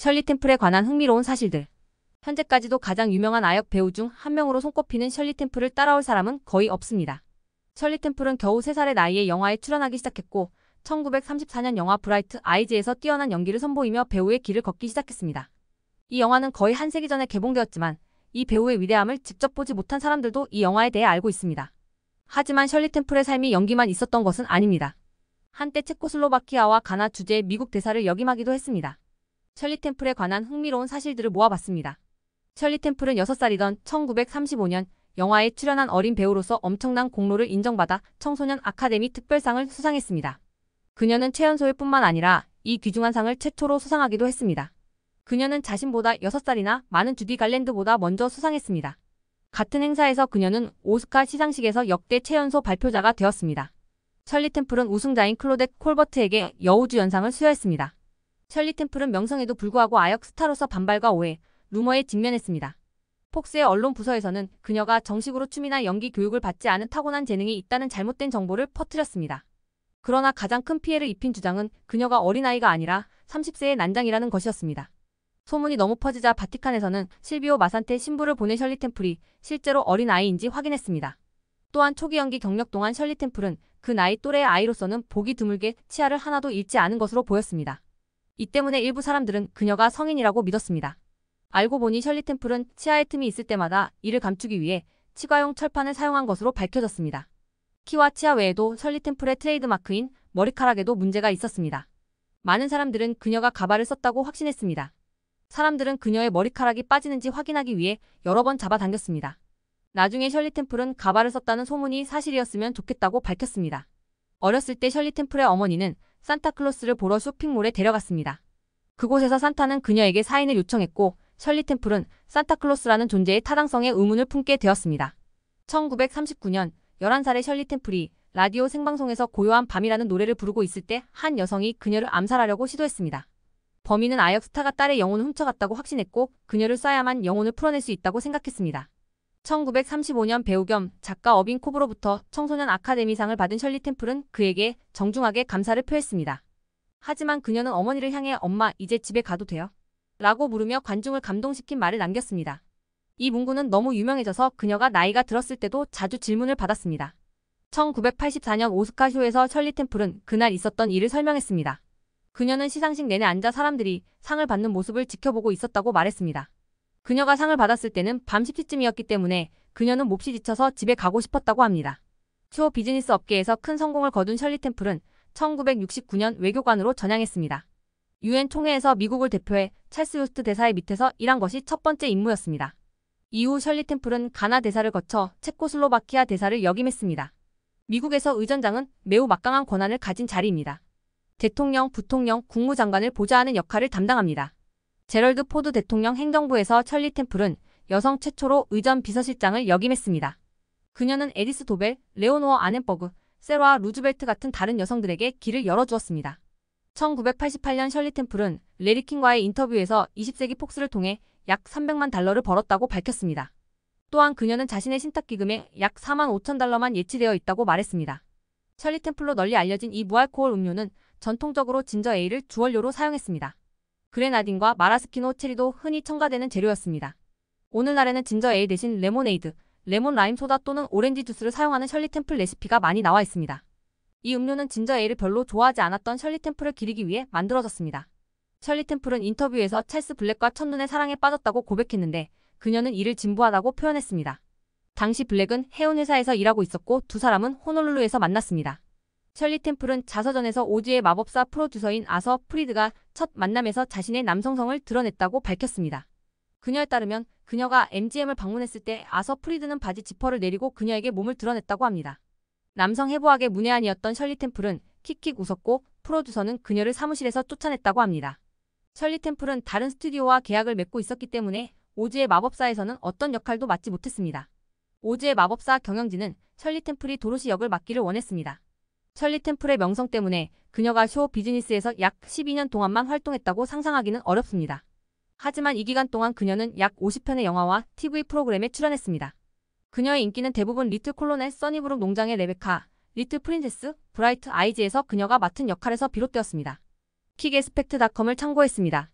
셜리 템플에 관한 흥미로운 사실들. 현재까지도 가장 유명한 아역 배우 중 한 명으로 손꼽히는 셜리 템플을 따라올 사람은 거의 없습니다. 셜리 템플은 겨우 3살의 나이에 영화에 출연하기 시작했고 1934년 영화 브라이트 아이즈에서 뛰어난 연기를 선보이며 배우의 길을 걷기 시작했습니다. 이 영화는 거의 한 세기 전에 개봉되었지만 이 배우의 위대함을 직접 보지 못한 사람들도 이 영화에 대해 알고 있습니다. 하지만 셜리 템플의 삶이 연기만 있었던 것은 아닙니다. 한때 체코슬로바키아와 가나 주재의 미국 대사를 역임하기도 했습니다. 셜리 템플에 관한 흥미로운 사실들을 모아봤습니다. 셜리 템플은 6살이던 1935년 영화에 출연한 어린 배우로서 엄청난 공로를 인정받아 청소년 아카데미 특별상을 수상했습니다. 그녀는 최연소일 뿐만 아니라 이 귀중한 상을 최초로 수상하기도 했습니다. 그녀는 자신보다 6살이나 많은 주디 갈랜드보다 먼저 수상했습니다. 같은 행사에서 그녀는 오스카 시상식에서 역대 최연소 발표자가 되었습니다. 셜리 템플은 우승자인 클로댓 콜버트에게 여우주연상을 수여했습니다. 셜리 템플은 명성에도 불구하고 아역 스타로서 반발과 오해, 루머에 직면했습니다. 폭스의 언론 부서에서는 그녀가 정식으로 춤이나 연기 교육을 받지 않은 타고난 재능이 있다는 잘못된 정보를 퍼뜨렸습니다. 그러나 가장 큰 피해를 입힌 주장은 그녀가 어린아이가 아니라 30세의 난장이라는 것이었습니다. 소문이 너무 퍼지자 바티칸에서는 실비오 마산테 신부를 보낸 셜리 템플이 실제로 어린아이인지 확인했습니다. 또한 초기 연기 경력 동안 셜리 템플은 그 나이 또래의 아이로서는 보기 드물게 치아를 하나도 잃지 않은 것으로 보였습니다. 이 때문에 일부 사람들은 그녀가 성인이라고 믿었습니다. 알고 보니 셜리 템플은 치아에 틈이 있을 때마다 이를 감추기 위해 치과용 철판을 사용한 것으로 밝혀졌습니다. 키와 치아 외에도 셜리 템플의 트레이드마크인 머리카락에도 문제가 있었습니다. 많은 사람들은 그녀가 가발을 썼다고 확신했습니다. 사람들은 그녀의 머리카락이 빠지는지 확인하기 위해 여러 번 잡아당겼습니다. 나중에 셜리 템플은 가발을 썼다는 소문이 사실이었으면 좋겠다고 밝혔습니다. 어렸을 때 셜리 템플의 어머니는 산타클로스를 보러 쇼핑몰에 데려갔습니다. 그곳에서 산타는 그녀에게 사인을 요청했고 셜리 템플은 산타클로스라는 존재의 타당성에 의문을 품게 되었습니다. 1939년 11살의 셜리 템플이 라디오 생방송에서 고요한 밤이라는 노래를 부르고 있을 때 한 여성이 그녀를 암살하려고 시도했습니다. 범인은 아역 스타가 딸의 영혼을 훔쳐갔다고 확신했고 그녀를 쏴야만 영혼을 풀어낼 수 있다고 생각했습니다. 1935년 배우 겸 작가 어빈 코브로부터 청소년 아카데미상을 받은 셜리 템플은 그에게 정중하게 감사를 표했습니다. 하지만 그녀는 어머니를 향해 엄마 이제 집에 가도 돼요? 라고 물으며 관중을 감동시킨 말을 남겼습니다. 이 문구는 너무 유명해져서 그녀가 나이가 들었을 때도 자주 질문을 받았습니다. 1984년 오스카쇼에서 셜리 템플은 그날 있었던 일을 설명했습니다. 그녀는 시상식 내내 앉아 사람들이 상을 받는 모습을 지켜보고 있었다고 말했습니다. 그녀가 상을 받았을 때는 밤 10시쯤이었기 때문에 그녀는 몹시 지쳐서 집에 가고 싶었다고 합니다. 쇼 비즈니스 업계에서 큰 성공을 거둔 셜리 템플은 1969년 외교관으로 전향했습니다. UN 총회에서 미국을 대표해 찰스 유스트 대사의 밑에서 일한 것이 첫 번째 임무였습니다. 이후 셜리 템플은 가나 대사를 거쳐 체코슬로바키아 대사를 역임했습니다. 미국에서 의전장은 매우 막강한 권한을 가진 자리입니다. 대통령, 부통령, 국무장관을 보좌하는 역할을 담당합니다. 제럴드 포드 대통령 행정부에서 셜리 템플은 여성 최초로 의전 비서실장을 역임했습니다. 그녀는 에디스 도벨, 레오노어 아넨버그, 세로아 루즈벨트 같은 다른 여성들에게 길을 열어주었습니다. 1988년 셜리 템플은 레리 킹과의 인터뷰에서 20세기 폭스를 통해 약 300만 달러를 벌었다고 밝혔습니다. 또한 그녀는 자신의 신탁기금에 약 4만 5천 달러만 예치되어 있다고 말했습니다. 셜리 템플로 널리 알려진 이 무알코올 음료는 전통적으로 진저 에일을 주원료로 사용했습니다. 그레나딘과 마라스키노 체리도 흔히 첨가되는 재료였습니다. 오늘날에는 진저 에일 대신 레모네이드, 레몬 라임 소다 또는 오렌지 주스를 사용하는 셜리 템플 레시피가 많이 나와 있습니다. 이 음료는 진저 에일을 별로 좋아하지 않았던 셜리 템플을 기리기 위해 만들어졌습니다. 셜리 템플은 인터뷰에서 찰스 블랙과 첫눈에 사랑에 빠졌다고 고백했는데 그녀는 이를 진부하다고 표현했습니다. 당시 블랙은 해운 회사에서 일하고 있었고 두 사람은 호놀룰루에서 만났습니다. 셜리 템플은 자서전에서 오즈의 마법사 프로듀서인 아서 프리드가 첫 만남에서 자신의 남성성을 드러냈다고 밝혔습니다. 그녀에 따르면 그녀가 MGM을 방문했을 때 아서 프리드는 바지 지퍼를 내리고 그녀에게 몸을 드러냈다고 합니다. 남성 해부학의 문외한이었던 셜리 템플은 킥킥 웃었고 프로듀서는 그녀를 사무실에서 쫓아냈다고 합니다. 셜리 템플은 다른 스튜디오와 계약을 맺고 있었기 때문에 오즈의 마법사에서는 어떤 역할도 맡지 못했습니다. 오즈의 마법사 경영진은 셜리 템플이 도로시 역을 맡기를 원했습니다. 셜리 템플의 명성 때문에 그녀가 쇼 비즈니스에서 약 12년 동안만 활동했다고 상상하기는 어렵습니다. 하지만 이 기간 동안 그녀는 약 50편의 영화와 TV 프로그램에 출연했습니다. 그녀의 인기는 대부분 리틀 콜로넬 써니브룩 농장의 레베카, 리틀 프린세스, 브라이트 아이즈에서 그녀가 맡은 역할에서 비롯되었습니다. 킥에스펙트닷컴을 참고했습니다.